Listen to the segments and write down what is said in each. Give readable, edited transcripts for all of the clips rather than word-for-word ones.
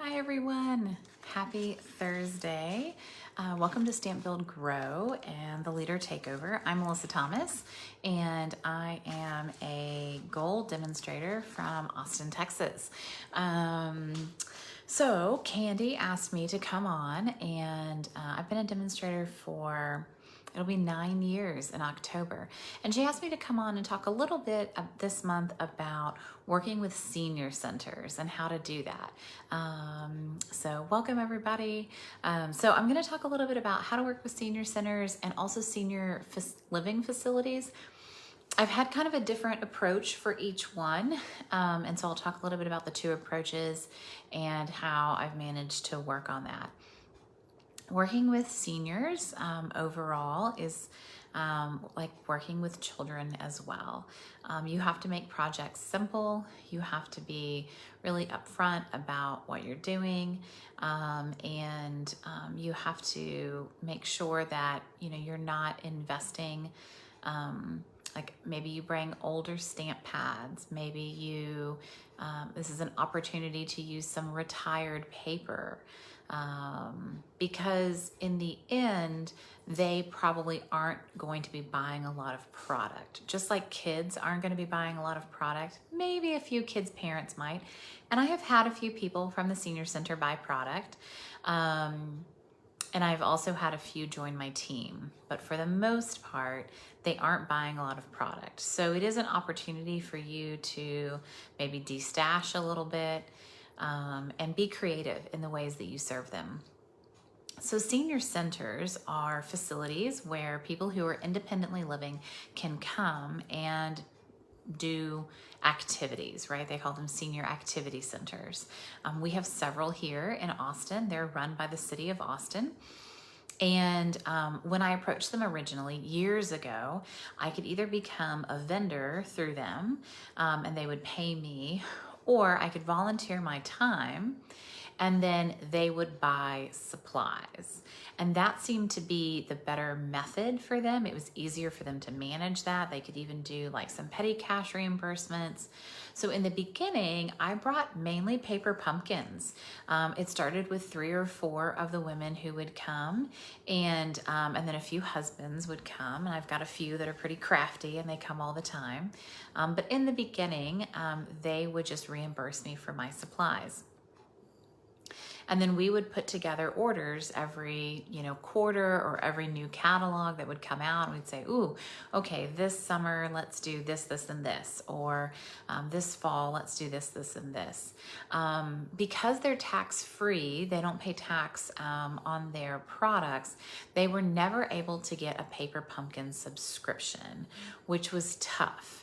Hi everyone, happy Thursday. Welcome to Stamp Build Grow and the Leader Takeover. I'm Melissa Thomas and I am a gold demonstrator from Austin, Texas. So Candy asked me to come on and I've been a demonstrator for it'll be 9 years in October. And she asked me to come on and talk a little bit this month about working with senior centers and how to do that. So welcome everybody. So I'm gonna talk a little bit about how to work with senior centers and also senior living facilities. I've had kind of a different approach for each one. And so I'll talk a little bit about the two approaches and how I've managed to work on that. Working with seniors overall is like working with children as well. You have to make projects simple. You have to be really upfront about what you're doing, and you have to make sure that you're not investing. Like maybe you bring older stamp pads. Maybe you this is an opportunity to use some retired paper. Because in the end, they probably aren't going to be buying a lot of product. Just like kids aren't going to be buying a lot of product, maybe a few kids' parents might. And I have had a few people from the senior center buy product. And I've also had a few join my team, but for the most part, they aren't buying a lot of product. So it is an opportunity for you to maybe de-stash a little bit, and be creative in the ways that you serve them. So senior centers are facilities where people who are independently living can come and do activities, right? They call them senior activity centers. We have several here in Austin. They're run by the city of Austin. And when I approached them originally, years ago, I could either become a vendor through them, and they would pay me, or I could volunteer my time and then they would buy supplies. And that seemed to be the better method for them. It was easier for them to manage that. They could even do like some petty cash reimbursements. So in the beginning, I brought mainly paper pumpkins. It started with 3 or 4 of the women who would come, and then a few husbands would come. And I've got a few that are pretty crafty and they come all the time. But in the beginning, they would just reimburse me for my supplies. And then we would put together orders every, quarter or every new catalog that would come out. And we'd say, ooh, okay, this summer, let's do this, this, and this. Or this fall, let's do this, this, and this. Because they're tax-free, they don't pay tax on their products, they were never able to get a Paper Pumpkin subscription, which was tough.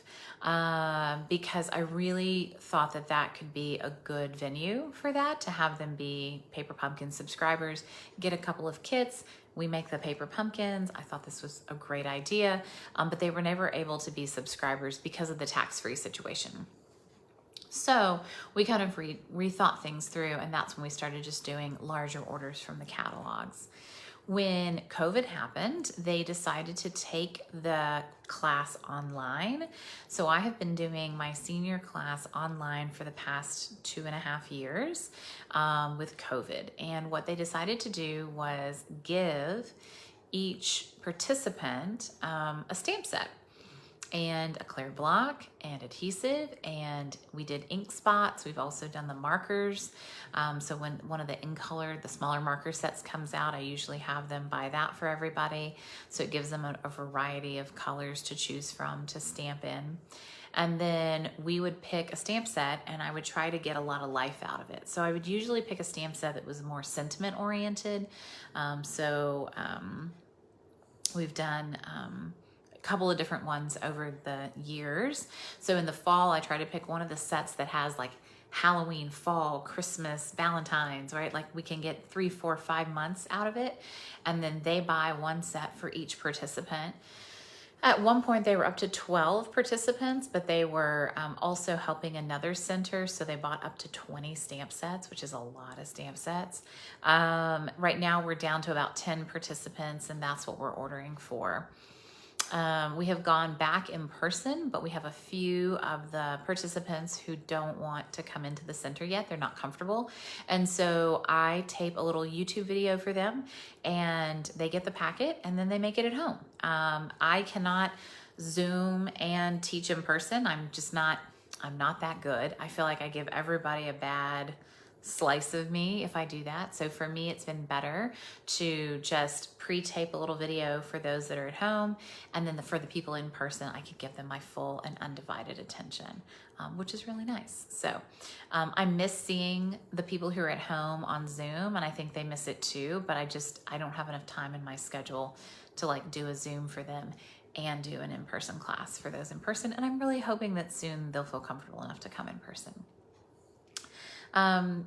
Because I really thought that that could be a good venue for that, to have them be Paper Pumpkin subscribers, get a couple of kits, we make the paper pumpkins. I thought this was a great idea, but they were never able to be subscribers because of the tax-free situation. So we kind of rethought things through, and that's when we started just doing larger orders from the catalogs. When COVID happened, they decided to take the class online. So I have been doing my senior class online for the past 2.5 years with COVID. And what they decided to do was give each participant a stamp set and a clear block and adhesive, and we did ink spots. We've also done the markers. So when one of the in color, the smaller marker sets comes out, I usually have them buy that for everybody. So it gives them a variety of colors to choose from to stamp in. And then we would pick a stamp set and I would try to get a lot of life out of it. So I would usually pick a stamp set that was more sentiment oriented. We've done couple of different ones over the years. So in the fall, I try to pick one of the sets that has like Halloween, fall, Christmas, Valentine's, right? Like we can get 3, 4, 5 months out of it. And then they buy one set for each participant. At one point they were up to 12 participants, but they were also helping another center. So they bought up to 20 stamp sets, which is a lot of stamp sets. Right now we're down to about 10 participants, and that's what we're ordering for. We have gone back in person, but we have a few of the participants who don't want to come into the center yet. They're not comfortable. And so I tape a little YouTube video for them and they get the packet and then they make it at home. I cannot Zoom and teach in person. I'm not that good. I feel like I give everybody a bad slice of me if I do that. So for me, it's been better to just pre-tape a little video for those that are at home. And then for the people in person, I could give them my full and undivided attention, which is really nice. So I miss seeing the people who are at home on Zoom, and I think they miss it too, but I don't have enough time in my schedule to like do a Zoom for them and do an in-person class for those in person. And I'm really hoping that soon they'll feel comfortable enough to come in person.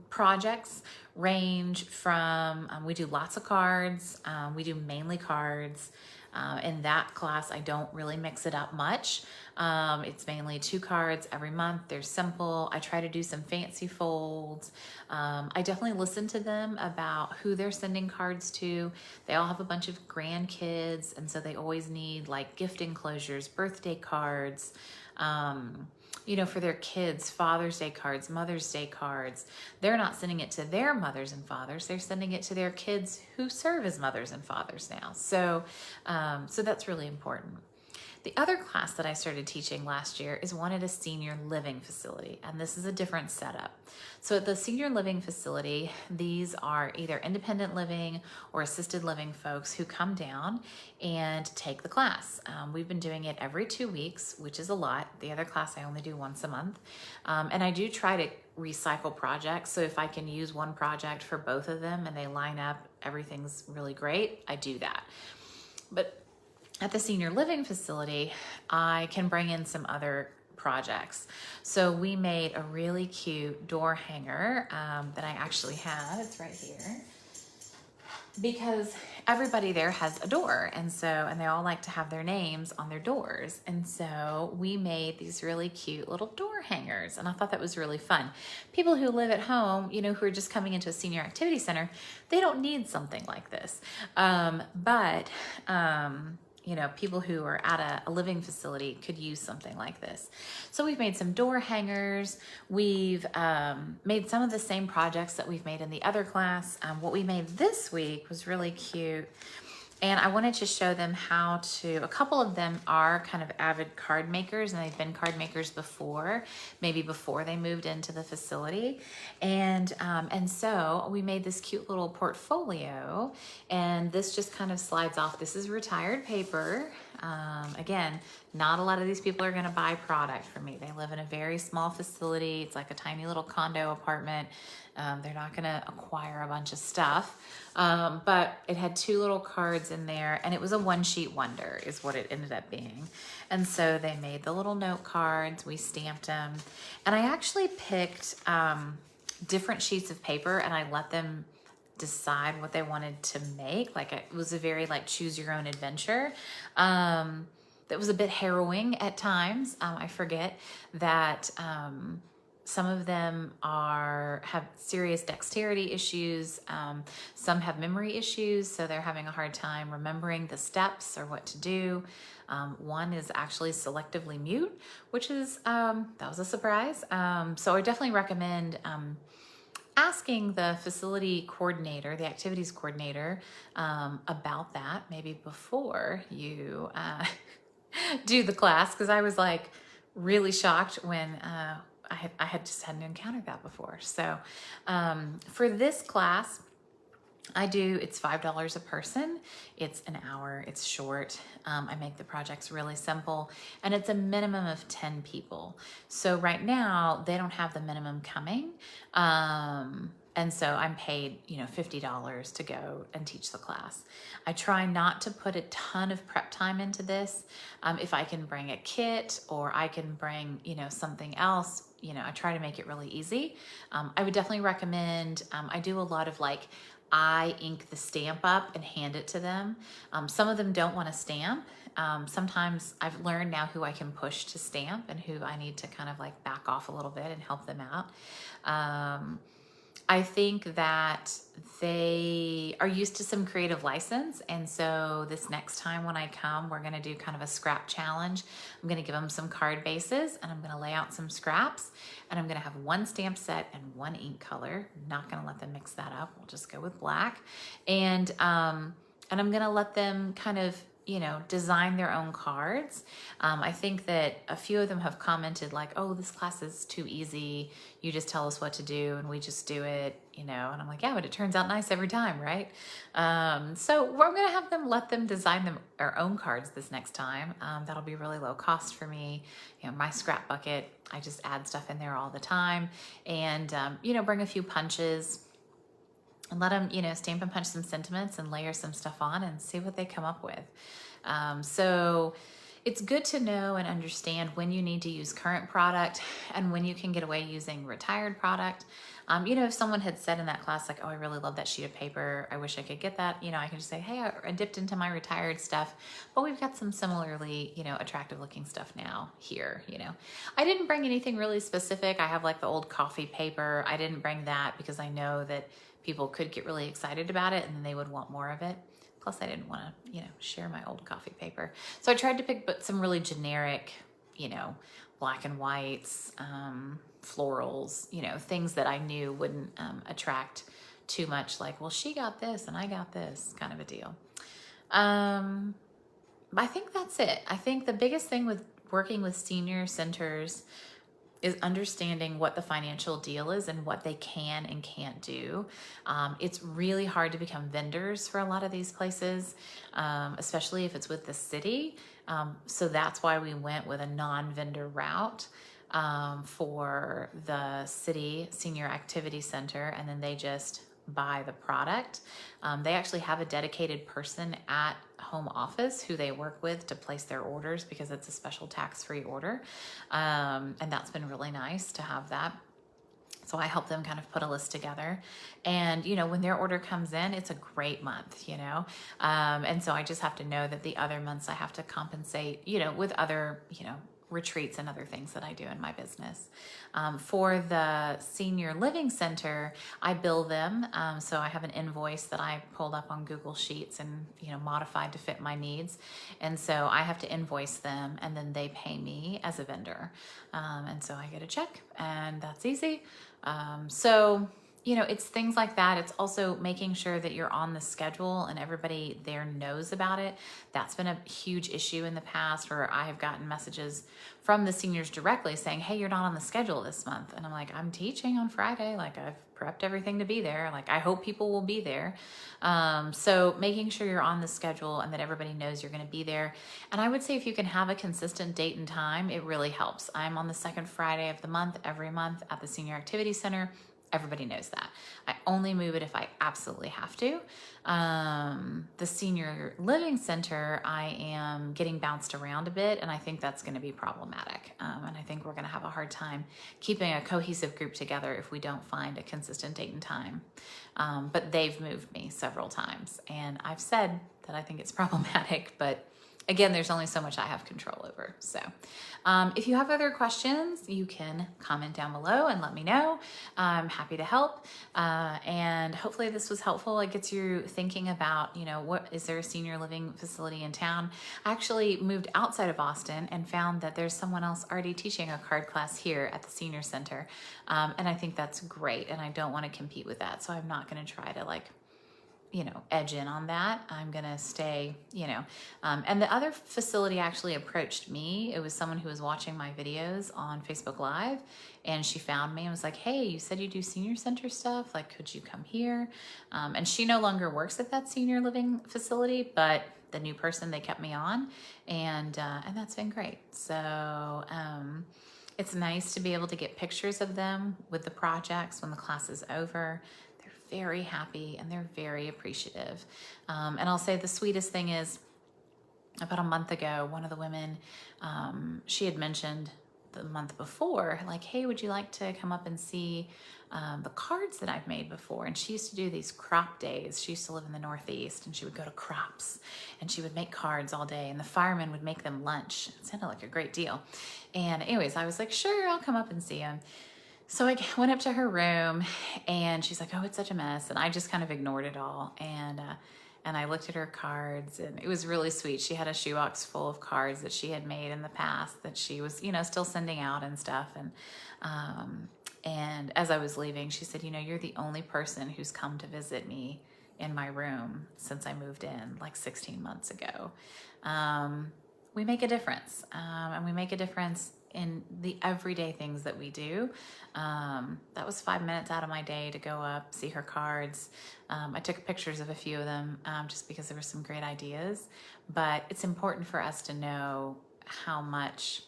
Projects range from, we do lots of cards. We do mainly cards. In that class, I don't really mix it up much. It's mainly 2 cards every month. They're simple. I try to do some fancy folds. I definitely listen to them about who they're sending cards to. They all have a bunch of grandkids, and so they always need like gift enclosures, birthday cards, for their kids, Father's Day cards, Mother's Day cards. They're not sending it to their mothers and fathers. They're sending it to their kids who serve as mothers and fathers now. So that's really important. The other class that I started teaching last year is one at a senior living facility, and this is a different setup. So at the senior living facility, these are either independent living or assisted living folks who come down and take the class. We've been doing it every 2 weeks, which is a lot. The other class I only do once a month. And I do try to recycle projects. So if I can use one project for both of them and they line up, everything's really great, I do that. But at the senior living facility, I can bring in some other projects. So we made a really cute door hanger that I actually have. It's right here. Because everybody there has a door, and they all like to have their names on their doors. And so we made these really cute little door hangers, and I thought that was really fun. People who live at home, who are just coming into a senior activity center, they don't need something like this. People who are at a living facility could use something like this. So we've made some door hangers. We've made some of the same projects that we've made in the other class. What we made this week was really cute. And I wanted to show them a couple of them are kind of avid card makers, and they've been card makers before, maybe before they moved into the facility. And so we made this cute little portfolio, and this just kind of slides off. This is retired paper. Again, not a lot of these people are going to buy product from me. They live in a very small facility. It's like a tiny little condo apartment. They're not going to acquire a bunch of stuff. But it had 2 little cards in there, and it was a one-sheet wonder is what it ended up being. And so they made the little note cards. We stamped them. And I actually picked different sheets of paper, and I let them decide what they wanted to make. Like, it was a very choose your own adventure. That was a bit harrowing at times. I forget that some of them have serious dexterity issues. Some have memory issues, so they're having a hard time remembering the steps or what to do. One is actually selectively mute, which is, that was a surprise. So I definitely recommend asking the facility coordinator, the activities coordinator, about that maybe before you do the class, because I was really shocked when I hadn't encountered that before. So for this class, it's $5 a person. It's an hour, it's short. I make the projects really simple, and it's a minimum of 10 people. So right now they don't have the minimum coming. And so I'm paid, $50 to go and teach the class. I try not to put a ton of prep time into this. If I can bring a kit or I can bring, something else, I try to make it really easy. I would definitely recommend, I do a lot of I ink the stamp up and hand it to them. Some of them don't want to stamp. Sometimes I've learned now who I can push to stamp and who I need to kind of back off a little bit and help them out. I think that they are used to some creative license. And so this next time when I come, we're going to do kind of a scrap challenge. I'm going to give them some card bases and I'm going to lay out some scraps and I'm going to have one stamp set and one ink color. I'm not going to let them mix that up. We'll just go with black. And I'm going to let them kind of, you know, design their own cards. I think that a few of them have commented like, oh, this class is too easy. You just tell us what to do and we just do it, you know, and I'm like, yeah, but it turns out nice every time, right? So we're going to have them, let them design their own cards this next time. That'll be really low cost for me. You know, my scrap bucket, I just add stuff in there all the time and, you know, bring a few punches and let them, you know, stamp and punch some sentiments and layer some stuff on and see what they come up with. So it's good to know and understand when you need to use current product and when you can get away using retired product. You know, if someone had said in that class, like, oh, I really love that sheet of paper, I wish I could get that, you know, I can just say, hey, I dipped into my retired stuff, but we've got some similarly, you know, attractive looking stuff now here, you know. I didn't bring anything really specific. I have like the old coffee paper. I didn't bring that because I know that people could get really excited about it and then they would want more of it. Plus I didn't want to, you know, share my old coffee paper. So I tried to pick but some really generic, you know, black and whites, florals, you know, things that I knew wouldn't attract too much like, well, she got this and I got this kind of a deal. I think that's it. I think the biggest thing with working with senior centers is understanding what the financial deal is and what they can and can't do. It's really hard to become vendors for a lot of these places, especially if it's with the city. So that's why we went with a non-vendor route for the city senior activity center, and then they just buy the product. They actually have a dedicated person at home office who they work with to place their orders because it's a special tax-free order. And that's been really nice to have that. So I help them kind of put a list together. And, you know, when their order comes in, it's a great month, you know. And so I just have to know that the other months I have to compensate, you know, with other, you know, retreats and other things that I do in my business. For the senior living center, I bill them. So I have an invoice that I pulled up on Google Sheets and, you know, modified to fit my needs. And so I have to invoice them and then they pay me as a vendor. And so I get a check and that's easy. So, you know, it's things like that. It's also making sure that you're on the schedule and everybody there knows about it. That's been a huge issue in the past where I have gotten messages from the seniors directly saying, hey, you're not on the schedule this month. And I'm like, I'm teaching on Friday. Like I've prepped everything to be there. Like I hope people will be there. So making sure you're on the schedule and that everybody knows you're going to be there. And I would say if you can have a consistent date and time, it really helps. I'm on the second Friday of the month, every month at the Senior Activity Center. Everybody knows that. I only move it if I absolutely have to. The senior living center, I am getting bounced around a bit, and I think that's going to be problematic. And I think we're going to have a hard time keeping a cohesive group together if we don't find a consistent date and time. But they've moved me several times, and I've said that I think it's problematic, but again, there's only so much I have control over. So if you have other questions, you can comment down below and let me know. I'm happy to help. And hopefully this was helpful. It gets you thinking about, you know, what is there a senior living facility in town? I actually moved outside of Austin and found that there's someone else already teaching a card class here at the senior center. And I think that's great. And I don't want to compete with that. So I'm not going to try to like, you know, edge in on that. I'm going to stay, you know, and the other facility actually approached me. It was someone who was watching my videos on Facebook Live and she found me and was like, hey, you said you do senior center stuff. Like, could you come here? And she no longer works at that senior living facility, but the new person, they kept me on and that's been great. So, it's nice to be able to get pictures of them with the projects when the class is over. Very happy and they're very appreciative. And I'll say the sweetest thing is about a month ago, one of the women, she had mentioned the month before, like, hey, would you like to come up and see the cards that I've made before? And she used to do these crop days. She used to live in the Northeast and she would go to crops and she would make cards all day and the firemen would make them lunch. It sounded like a great deal. And anyways, I was like, sure, I'll come up and see them. So I went up to her room and she's like, oh, it's such a mess. And I just kind of ignored it all. And I looked at her cards and it was really sweet. She had a shoebox full of cards that she had made in the past that she was, you know, still sending out and stuff. And as I was leaving, she said, you know, you're the only person who's come to visit me in my room since I moved in like 16 months ago. We make a difference, and we make a difference in the everyday things that we do. That was 5 minutes out of my day to go up, see her cards. I took pictures of a few of them just because there were some great ideas, but it's important for us to know how much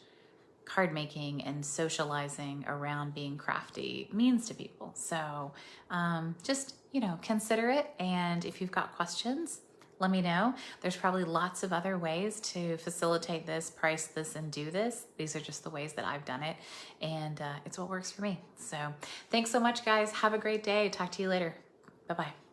card making and socializing around being crafty means to people. So just, you know, consider it. And if you've got questions, let me know. There's probably lots of other ways to facilitate this, price this, and do this. These are just the ways that I've done it. And it's what works for me. So thanks so much, guys. Have a great day. Talk to you later. Bye-bye.